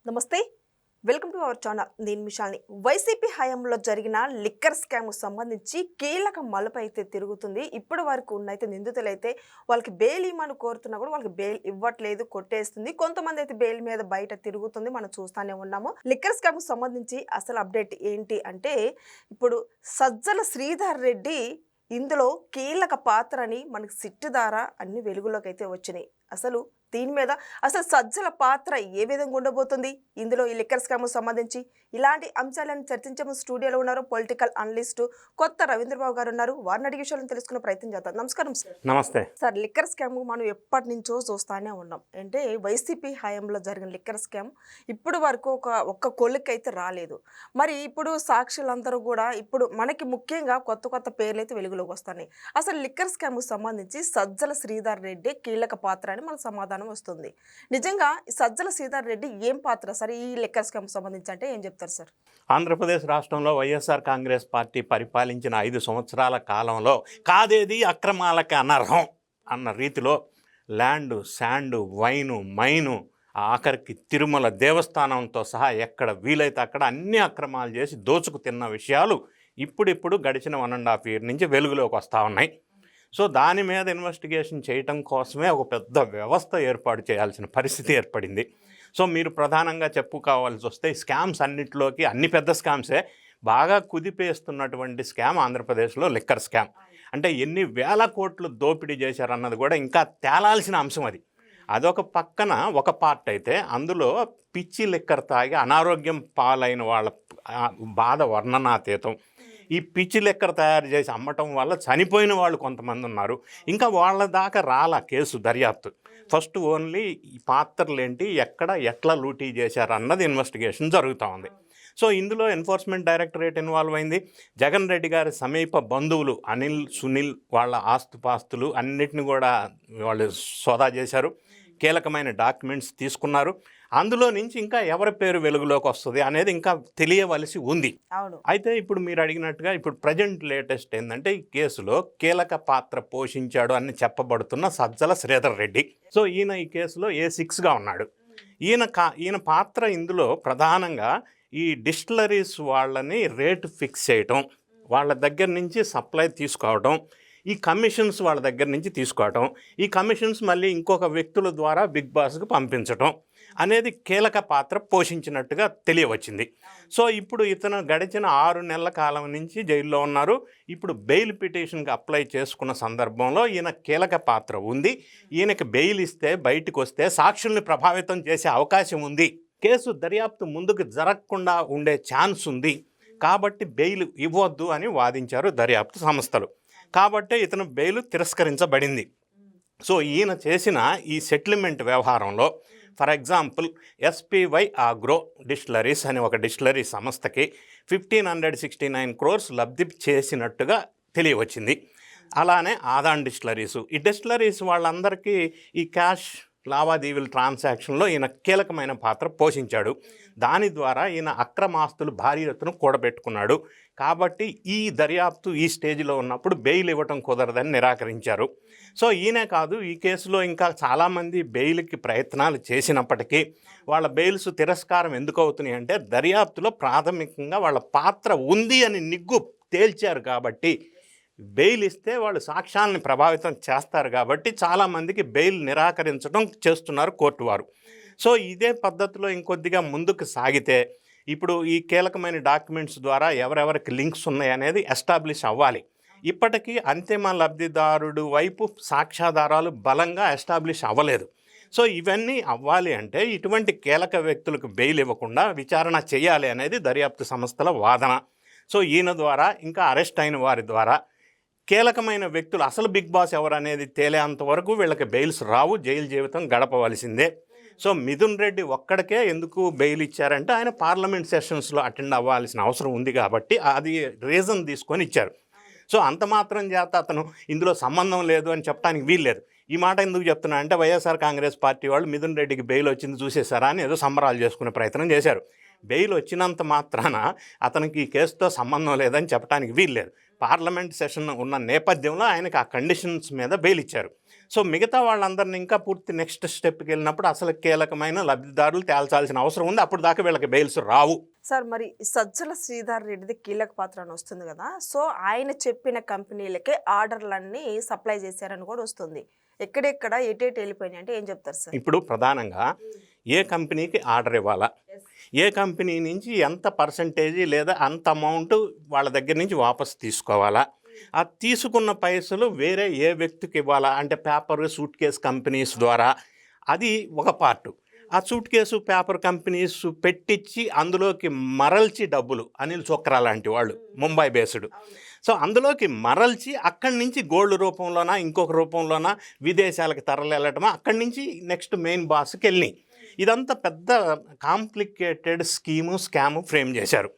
నమస్తే. Welcome to our channel. నేను మిషాల్ని. YCP హయాంలో జరిగిన లిక్కర్ స్కామ్‌కు సంబంధించి కీలక మలుపు అయితే తిరుగుతుంది. ఇప్పటి వరకు ఉన్నయితే నిందితులైతే వాళ్ళకి బెయిల్ ఇమ్మని కోరుతున్నా కూడా వాళ్ళకి బెయిల్ ఇవ్వట్లేదు, కొట్టేస్తుంది. కొంతమంది అయితే బెయిల్ మీద బయట తిరుగుతుంది. మనం చూస్తానే ఉన్నాము. లిక్కర్ స్కామ్‌కు సంబంధించి అసలు అప్డేట్ ఏంటి అంటే, ఇప్పుడు సజ్జల శ్రీధర్ రెడ్డి ఇందులో కీలక పాత్రని మనకి సిట్ ద్వారా అన్ని వెలుగులోకి అయితే వచ్చినాయి. అసలు దీని మీద అసలు సజ్జల పాత్ర ఏ విధంగా ఉండబోతుంది, ఇందులో ఈ లిక్కర్ స్కామ్కు సంబంధించి ఇలాంటి అంశాలను చర్చించే స్టూడియోలో ఉన్నారు పొలిటికల్ అనలిస్టు కొత్త రవీంద్రబాబు గారు ఉన్నారు. వారిని అడిగే విషయాలను తెలుసుకునే ప్రయత్నం చేద్దాం. నమస్కారం సార్. నమస్తే సార్, లిక్కర్ స్కామ్ మనం ఎప్పటి నుంచో చూస్తానే ఉన్నాం. అంటే వైసీపీ హయాంలో జరిగిన లిక్కర్ స్కామ్ ఇప్పుడు వరకు ఒక్క కొలిక్ అయితే రాలేదు. మరి ఇప్పుడు సాక్షులందరూ కూడా ఇప్పుడు మనకి ముఖ్యంగా కొత్త పేర్లు అయితే వెలుగులోకి వస్తున్నాయి. అసలు లిక్కర్ స్కామ్కు సంబంధించి సజ్జల శ్రీధర్ రెడ్డి కీలక పాత్ర అని మనకు సమాధానం వస్తుంది. నిజంగా సజ్జల శ్రీధర్ రెడ్డి ఏం పాత్ర సార్ ఈ లిక్కర్ స్కామ్ సంబంధించి అంటే ఏం చెప్తారు సార్? ఆంధ్రప్రదేశ్ రాష్ట్రంలో వైఎస్ఆర్ కాంగ్రెస్ పార్టీ పరిపాలించిన 5 సంవత్సరాల కాలంలో కాదేది అక్రమాలకి అనర్హం అన్న రీతిలో ల్యాండు, శాండు, వైను, మైను, ఆఖరికి తిరుమల దేవస్థానంతో సహా ఎక్కడ వీలైతే అక్కడ అన్ని అక్రమాలు చేసి దోచుకు తిన్న విషయాలు ఇప్పుడిప్పుడు గడిచిన 1.5 year నుంచి వెలుగులోకి వస్తూ ఉన్నాయి. సో దాని మీద ఇన్వెస్టిగేషన్ చేయటం కోసమే ఒక పెద్ద వ్యవస్థ ఏర్పాటు చేయాల్సిన పరిస్థితి ఏర్పడింది. సో మీరు ప్రధానంగా చెప్పుకోవాల్సి వస్తే స్కామ్స్ అన్నింటిలోకి అన్ని పెద్ద స్కామ్సే బాగా కుదిపేస్తున్నటువంటి స్కామ్ ఆంధ్రప్రదేశ్లో లిక్కర్ స్కామ్. అంటే ఎన్ని వేల కోట్లు దోపిడీ చేశారన్నది కూడా ఇంకా తేలాల్సిన అంశం అది. అదొక పక్కన ఒక పార్ట్ అయితే, అందులో పిచ్చి లిక్కర్ తాగి అనారోగ్యం పాలైన వాళ్ళ బాధ వర్ణనాతీతం. ఈ పిచ్చి లెక్కర తయారు చేసి అమ్మటం వల్ల చనిపోయిన వాళ్ళు కొంతమంది ఉన్నారు. ఇంకా వాళ్ళ దాకా రాలా కేసు దర్యాప్తు. ఫస్ట్ ఓన్లీ ఈ పాత్రలు ఏంటి, ఎట్లా లూటీ చేశారు అన్నది ఇన్వెస్టిగేషన్ జరుగుతూ ఉంది. సో ఇందులో ఎన్ఫోర్స్మెంట్ డైరెక్టరేట్ ఇన్వాల్వ్ అయింది. జగన్ రెడ్డి గారి సమీప బంధువులు అనిల్, సునీల్ వాళ్ళ ఆస్తుపాస్తులు అన్నిటిని కూడా వాళ్ళు సోదా చేశారు. కీలకమైన డాక్యుమెంట్స్ తీసుకున్నారు. అందులో నుంచి ఇంకా ఎవరి పేరు వెలుగులోకి వస్తుంది అనేది ఇంకా తెలియవలసి ఉంది. అయితే ఇప్పుడు మీరు అడిగినట్టుగా ఇప్పుడు ప్రజెంట్ లేటెస్ట్ ఏంటంటే, ఈ కేసులో కీలక పాత్ర పోషించాడు అని చెప్పబడుతున్న సజ్జల శ్రీధర్ రెడ్డి. సో ఈయన ఈ కేసులో A6గా ఉన్నాడు. ఈయన పాత్ర ఇందులో ప్రధానంగా ఈ డిస్టిలరీస్ వాళ్ళని రేటు ఫిక్స్ చేయటం, వాళ్ళ దగ్గర నుంచి సప్లై తీసుకోవడం, ఈ కమిషన్స్ వాళ్ళ దగ్గర నుంచి తీసుకోవటం, ఈ కమిషన్స్ మళ్ళీ ఇంకొక వ్యక్తుల ద్వారా బిగ్ బాస్కి పంపించటం అనేది కీలక పాత్ర పోషించినట్టుగా తెలియవచ్చింది. సో ఇప్పుడు ఇతను గడిచిన 6 నెలల కాలం నుంచి జైల్లో ఉన్నారు. ఇప్పుడు బెయిల్ పిటిషన్కి అప్లై చేసుకున్న సందర్భంలో ఈయన కీలక పాత్ర ఉంది. ఈయనకి బెయిల్ ఇస్తే బయటకు వస్తే సాక్షుల్ని ప్రభావితం చేసే అవకాశం ఉంది. కేసు దర్యాప్తు ముందుకు జరగకుండా ఉండే ఛాన్స్ ఉంది. కాబట్టి బెయిల్ ఇవ్వద్దు అని వాదించారు దర్యాప్తు సంస్థలు. కాబట్టి ఇతను బెయిల్ తిరస్కరించబడింది. సో ఈయన చేసిన ఈ సెటిల్మెంట్ వ్యవహారంలో for example SPY agro distilleries అనే ఒక డిస్టిలరీ సంస్థకి 1,569 crores లబ్ధి చేసినట్టుగా తెలియవచ్చింది. అలానే ఆదాన్ డిస్టిలరీస్, ఈ డిస్టిలరీస్ వాళ్ళందరికీ ఈ క్యాష్ లావాదేవీల ట్రాన్సాక్షన్లో ఈయన కీలకమైన పాత్ర పోషించాడు. దాని ద్వారా ఈయన అక్రమాస్తులు భారీ ఎత్తున కూడబెట్టుకున్నాడు. కాబట్టి ఈ దర్యాప్తు ఈ స్టేజ్లో ఉన్నప్పుడు బెయిల్ ఇవ్వటం కుదరదని నిరాకరించారు. సో ఈయనే కాదు, ఈ కేసులో ఇంకా చాలామంది బెయిల్కి ప్రయత్నాలు చేసినప్పటికీ వాళ్ళ బెయిల్స్ తిరస్కారం ఎందుకు అవుతున్నాయి అంటే, దర్యాప్తులో ప్రాథమికంగా వాళ్ళ పాత్ర ఉంది అని నిగ్గు తేల్చారు. కాబట్టి బెయిల్ ఇస్తే వాళ్ళు సాక్ష్యాలను ప్రభావితం చేస్తారు. కాబట్టి చాలామందికి బెయిల్ నిరాకరించడం చేస్తున్నారు కోర్టు వారు. సో ఇదే పద్ధతిలో ఇంకొద్దిగా ముందుకు సాగితే ఇప్పుడు ఈ కీలకమైన డాక్యుమెంట్స్ ద్వారా ఎవరెవరికి లింక్స్ ఉన్నాయనేది ఎస్టాబ్లిష్ అవ్వాలి. ఇప్పటికీ అంతిమ లబ్ధిదారుడు వైపు సాక్ష్యాధారాలు బలంగా ఎస్టాబ్లిష్ అవ్వలేదు. సో ఇవన్నీ అవ్వాలి అంటే ఇటువంటి కీలక వ్యక్తులకు బెయిల్ ఇవ్వకుండా విచారణ చేయాలి అనేది దర్యాప్తు సంస్థల వాదన. సో ఈయన ద్వారా ఇంకా అరెస్ట్ అయిన వారి ద్వారా కీలకమైన వ్యక్తులు అసలు బిగ్ బాస్ ఎవరు అనేది తేలేంత వరకు వీళ్ళకి బెయిల్స్ రావు, జైలు జీవితం గడపవలసిందే. సో మిథున్ రెడ్డి ఒక్కడికే ఎందుకు బెయిల్ ఇచ్చారంటే, ఆయన పార్లమెంట్ సెషన్స్లో అటెండ్ అవ్వాల్సిన అవసరం ఉంది కాబట్టి అది రీజన్ తీసుకొని ఇచ్చారు. సో అంత మాత్రం చేత అతను ఇందులో సంబంధం లేదు అని చెప్పడానికి వీల్లేదు. ఈ మాట ఎందుకు చెప్తున్నా అంటే, వైఎస్ఆర్ కాంగ్రెస్ పార్టీ వాళ్ళు మిథున్ రెడ్డికి బెయిల్ వచ్చింది చూసేసారా అని ఏదో సంబరాలు చేసుకునే ప్రయత్నం చేశారు. బెయిల్ వచ్చినంత మాత్రాన అతనికి ఈ కేసుతో సంబంధం లేదని చెప్పడానికి వీల్లేదు. పార్లమెంట్ సెషన్ ఉన్న నేపథ్యంలో ఆయనకు ఆ కండిషన్స్ మీద బెయిల్ ఇచ్చారు. సో మిగతా వాళ్ళందరినీ ఇంకా పూర్తి నెక్స్ట్ స్టెప్కి వెళ్ళినప్పుడు అసలు కీలకమైన లబ్ధిదారులు తేల్చాల్సిన అవసరం ఉంది. అప్పుడు దాకా వీళ్ళకి బెయిల్స్ రావు. సార్ మరి సజ్జల శ్రీధర్ రెడ్డిది కీలక పాత్ర అని వస్తుంది కదా, సో ఆయన చెప్పిన కంపెనీలకే ఆర్డర్లన్నీ సప్లై చేశారని కూడా వస్తుంది. ఎక్కడెక్కడ ఎటేటి వెళ్ళిపోయినాయి అంటే ఏం చెప్తారు సార్? ఇప్పుడు ప్రధానంగా ఏ కంపెనీకి ఆర్డర్ ఇవ్వాలా, ఏ కంపెనీ నుంచి ఎంత పర్సంటేజీ లేదా అంత అమౌంట్ వాళ్ళ దగ్గర నుంచి వాపస్ తీసుకోవాలా, ఆ తీసుకున్న పైసలు వేరే ఏ వ్యక్తికి ఇవ్వాలా అంటే పేపర్ సూట్ కేస్ కంపెనీస్ ద్వారా, అది ఒక పార్టు. ఆ సూట్ కేసు పేపర్ కంపెనీస్ పెట్టించి అందులోకి మరల్చి డబ్బులు అనిల్ చోక్రా లాంటి వాళ్ళు ముంబై బేస్డ్, సో అందులోకి మరల్చి అక్కడి నుంచి గోల్డ్ రూపంలోనా ఇంకొక రూపంలోనా విదేశాలకు తరలివెళ్ళటమా, అక్కడి నుంచి నెక్స్ట్ మెయిన్ బాస్కి వెళ్ళి ఇదంతా పెద్ద కాంప్లికేటెడ్ స్కాము ఫ్రేమ్ చేశారు.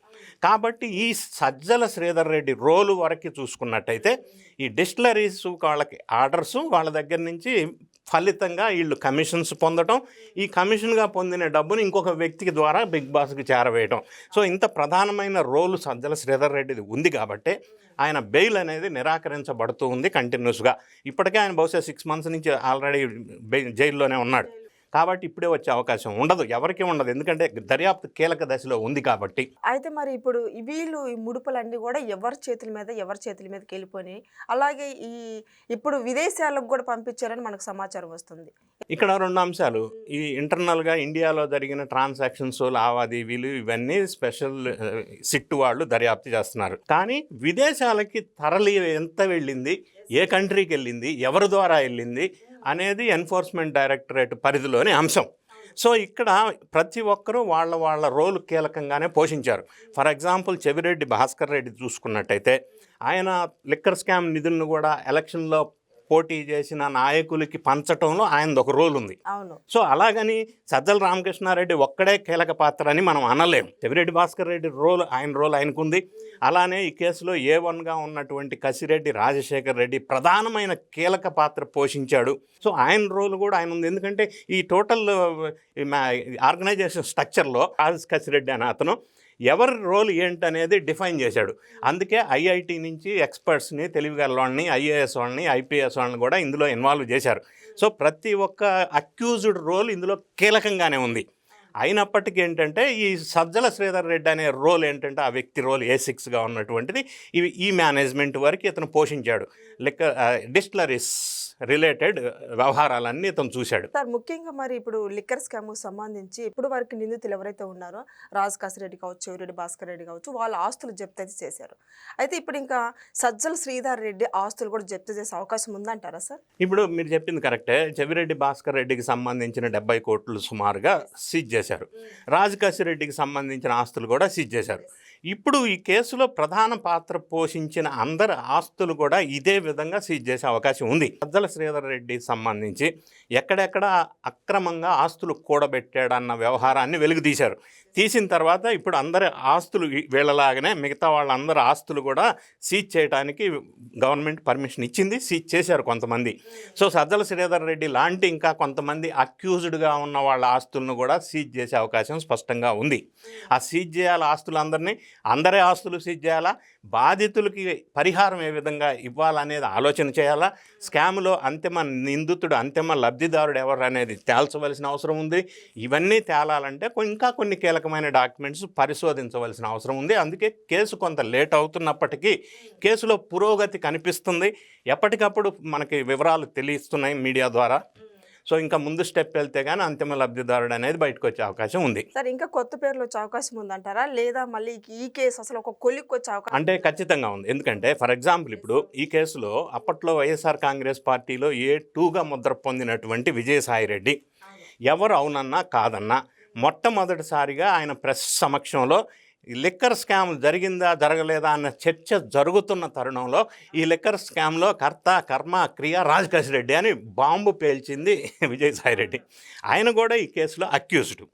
కాబట్టి ఈ సజ్జల శ్రీధర్ రెడ్డి రోలు వరకు చూసుకున్నట్టయితే ఈ డిస్టిలరీస్ వాళ్ళకి ఆర్డర్స్, వాళ్ళ దగ్గర నుంచి ఫలితంగా వీళ్ళు కమిషన్స్ పొందటం, ఈ కమిషన్గా పొందిన డబ్బుని ఇంకొక వ్యక్తికి ద్వారా బిగ్ బాస్కి చేరవేయటం. సో ఇంత ప్రధానమైన రోలు సజ్జల శ్రీధర్ రెడ్డిది ఉంది కాబట్టి ఆయన బెయిల్ అనేది నిరాకరించబడుతూ ఉంది కంటిన్యూస్గా. ఇప్పటికే ఆయన బహుశా 6 months నుంచి ఆల్రెడీ జైల్లోనే ఉన్నాడు. కాబట్టి ఇప్పుడే వచ్చే అవకాశం ఉండదు, ఎవరికీ ఉండదు, ఎందుకంటే దర్యాప్తు కీలక దశలో ఉంది కాబట్టి. అయితే మరి ఇప్పుడు వీళ్ళు ఈ ముడుపులన్నీ కూడా ఎవరి చేతుల మీదకి వెళ్ళిపోయినాయి, అలాగే ఇప్పుడు విదేశాలకు కూడా పంపించారని మనకు సమాచారం వస్తుంది. ఇక్కడ 2 అంశాలు. ఈ ఇంటర్నల్గా ఇండియాలో జరిగిన ట్రాన్సాక్షన్స్, లావాదేవీలు ఇవన్నీ స్పెషల్ సిట్ వాళ్ళు దర్యాప్తు చేస్తున్నారు. కానీ విదేశాలకి తరలి ఎంత వెళ్ళింది, ఏ కంట్రీకి వెళ్ళింది, ఎవరి ద్వారా వెళ్ళింది అనేది ఎన్ఫోర్స్మెంట్ డైరెక్టరేట్ పరిధిలోని అంశం. సో ఇక్కడ ప్రతి ఒక్కరూ వాళ్ళ రోలు కీలకంగానే పోషించారు. ఫర్ ఎగ్జాంపుల్ చెవిరెడ్డి భాస్కర్ రెడ్డి చూసుకున్నట్టయితే ఆయన లిక్కర్ స్కామ్ నిధులను కూడా ఎలక్షన్లో పోటీ చేసిన నాయకులకి పంచటంలో ఆయనది ఒక రోల్ ఉంది. సో అలాగని సజ్జల రామకృష్ణారెడ్డి ఒక్కడే కీలక పాత్ర అని మనం అనలేము. చెవిరెడ్డి భాస్కర్ రెడ్డి ఆయన రోల్ ఆయనకుంది. అలానే ఈ కేసులో A1గా ఉన్నటువంటి కసిరెడ్డి రాజశేఖర్ రెడ్డి ప్రధానమైన కీలక పాత్ర పోషించాడు. సో ఆయన రోల్ కూడా ఆయన ఉంది. ఎందుకంటే ఈ టోటల్ ఆర్గనైజేషన్ స్ట్రక్చర్లో కసిరెడ్డి అనే అతను ఎవరి రోల్ ఏంటనేది డిఫైన్ చేశాడు. అందుకే ఐఐటి నుంచి ఎక్స్పర్ట్స్ని, తెలివిగల వాళ్ళని, ఐఏఎస్ వాళ్ళని, ఐపీఎస్ వాళ్ళని కూడా ఇందులో ఇన్వాల్వ్ చేశారు. సో ప్రతి ఒక్క అక్యూజ్డ్ రోల్ ఇందులో కీలకంగానే ఉంది. అయినప్పటికీ ఏంటంటే ఈ సజ్జల శ్రీధర్ రెడ్డి అనే రోల్ ఏంటంటే ఆ వ్యక్తి రోల్ A6గా ఉన్నటువంటిది ఈ మేనేజ్మెంట్ వరకు ఇతను పోషించాడు. డిస్టిలరీస్ రిలేటెడ్ వ్యవహారాలన్నీ ఇతను చూశాడు. సార్ ముఖ్యంగా మరి ఇప్పుడు లిక్కర్ స్కామ్కు సంబంధించి ఇప్పుడు వరకు నిందితులు ఎవరైతే ఉన్నారో రాజ్ కాసిరెడ్డి కావచ్చు, చెవిరెడ్డి భాస్కర్ రెడ్డి కావచ్చు, వాళ్ళ ఆస్తులు జప్తు అయితే చేశారు. అయితే ఇప్పుడు ఇంకా సజ్జల శ్రీధర్ రెడ్డి ఆస్తులు కూడా జప్తు చేసే అవకాశం ఉందంటారా సార్? ఇప్పుడు మీరు చెప్పింది కరెక్టే. చెవిరెడ్డి భాస్కర్ రెడ్డికి సంబంధించిన 70 కోట్లు సుమారుగా సీజ్ చేశారు. రాజ్ కాసిరెడ్డికి సంబంధించిన ఆస్తులు కూడా సీజ్ చేశారు. ఇప్పుడు ఈ కేసులో ప్రధాన పాత్ర పోషించిన అందరి ఆస్తులు కూడా ఇదే విధంగా సీజ్ చేసే అవకాశం ఉంది. సజ్జల శ్రీధర్ రెడ్డికి సంబంధించి ఎక్కడెక్కడ అక్రమంగా ఆస్తులు కూడబెట్టాడన్న వ్యవహారాన్ని వెలుగుతీశారు. తీసిన తర్వాత ఇప్పుడు అందరి ఆస్తులు వీళ్ళలాగానే మిగతా వాళ్ళందరి ఆస్తులు కూడా సీజ్ చేయడానికి గవర్నమెంట్ పర్మిషన్ ఇచ్చింది, సీజ్ చేశారు కొంతమంది. సో సజ్జల శ్రీధర్ రెడ్డి లాంటి ఇంకా కొంతమంది అక్యూజ్డ్గా ఉన్న వాళ్ళ ఆస్తులను కూడా సీజ్ చేసే అవకాశం స్పష్టంగా ఉంది. ఆ సీజ్ చేయాల ఆస్తులందరినీ, అందరి ఆస్తులు సీజ్ చేయాలా, బాధితులకి పరిహారం ఏ విధంగా ఇవ్వాలనేది ఆలోచన చేయాలా, స్కామ్లో అంతిమ నిందితుడు, అంతిమ లబ్ధిదారుడు ఎవరు అనేది తేల్చవలసిన అవసరం ఉంది. ఇవన్నీ తేలాలంటే ఇంకా కొన్ని కీలకమైన డాక్యుమెంట్స్ పరిశోధించవలసిన అవసరం ఉంది. అందుకే కేసు కొంత లేట్ అవుతున్నప్పటికీ కేసులో పురోగతి కనిపిస్తుంది. ఎప్పటికప్పుడు మనకి వివరాలు తెలియస్తున్నాయి మీడియా ద్వారా. సో ఇంకా ముందు స్టెప్ వెళ్తే కానీ అంతిమ లబ్ధిదారుడు అనేది బయటకు వచ్చే అవకాశం ఉంది. సార్ ఇంకా కొత్త పేర్లు వచ్చే అవకాశం ఉందంటారా, లేదా మళ్ళీ ఈ కేసు అసలు ఒక కొలిక్కి వచ్చే అవకాశం? అంటే ఖచ్చితంగా ఉంది. ఎందుకంటే ఫర్ ఎగ్జాంపుల్ ఇప్పుడు ఈ కేసులో అప్పట్లో వైఎస్ఆర్ కాంగ్రెస్ పార్టీలో A2గా ముద్ర పొందినటువంటి విజయసాయిరెడ్డి ఎవరు అవునన్నా కాదన్నా మొట్టమొదటిసారిగా ఆయన ప్రెస్ సమక్షంలో లిక్కర్ స్కామ్ జరిగిందా జరగలేదా అన్న చర్చ జరుగుతున్న తరుణంలో ఈ లిక్కర్ స్కామ్లో కర్త కర్మ క్రియ రాజ్ కాసిరెడ్డి అని బాంబు పేల్చింది విజయసాయిరెడ్డి. ఆయన కూడా ఈ కేసులో అక్యూజ్డ్.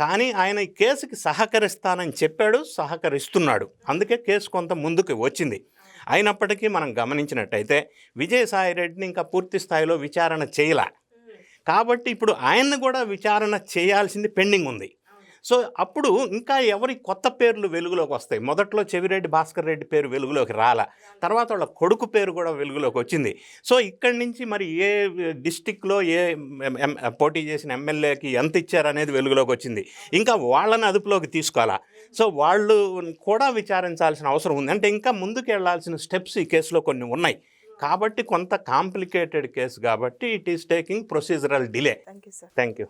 కానీ ఆయన ఈ కేసుకి సహకరిస్తానని చెప్పాడు, సహకరిస్తున్నాడు. అందుకే కేసు కొంత ముందుకు వచ్చింది. అయినప్పటికీ మనం గమనించినట్టయితే విజయసాయిరెడ్డిని ఇంకా పూర్తి స్థాయిలో విచారణ చేయలే. కాబట్టి ఇప్పుడు ఆయన్ని కూడా విచారణ చేయాల్సింది పెండింగ్ ఉంది. సో అప్పుడు ఇంకా ఎవరి కొత్త పేర్లు వెలుగులోకి వస్తాయి. మొదట్లో చెవిరెడ్డి భాస్కర్ రెడ్డి పేరు వెలుగులోకి రాలా, తర్వాత వాళ్ళ కొడుకు పేరు కూడా వెలుగులోకి వచ్చింది. సో ఇక్కడి నుంచి మరి ఏ డిస్టిక్లో పోటీ చేసిన ఎమ్మెల్యేకి ఎంత ఇచ్చారనేది వెలుగులోకి వచ్చింది. ఇంకా వాళ్ళని అదుపులోకి తీసుకోవాలా. సో వాళ్ళు కూడా విచారించాల్సిన అవసరం ఉంది. అంటే ఇంకా ముందుకు వెళ్లాల్సిన స్టెప్స్ ఈ కేసులో కొన్ని ఉన్నాయి. కాబట్టి కొంత కాంప్లికేటెడ్ కేసు కాబట్టి it is taking procedural delay. Thank you sir. Thank you.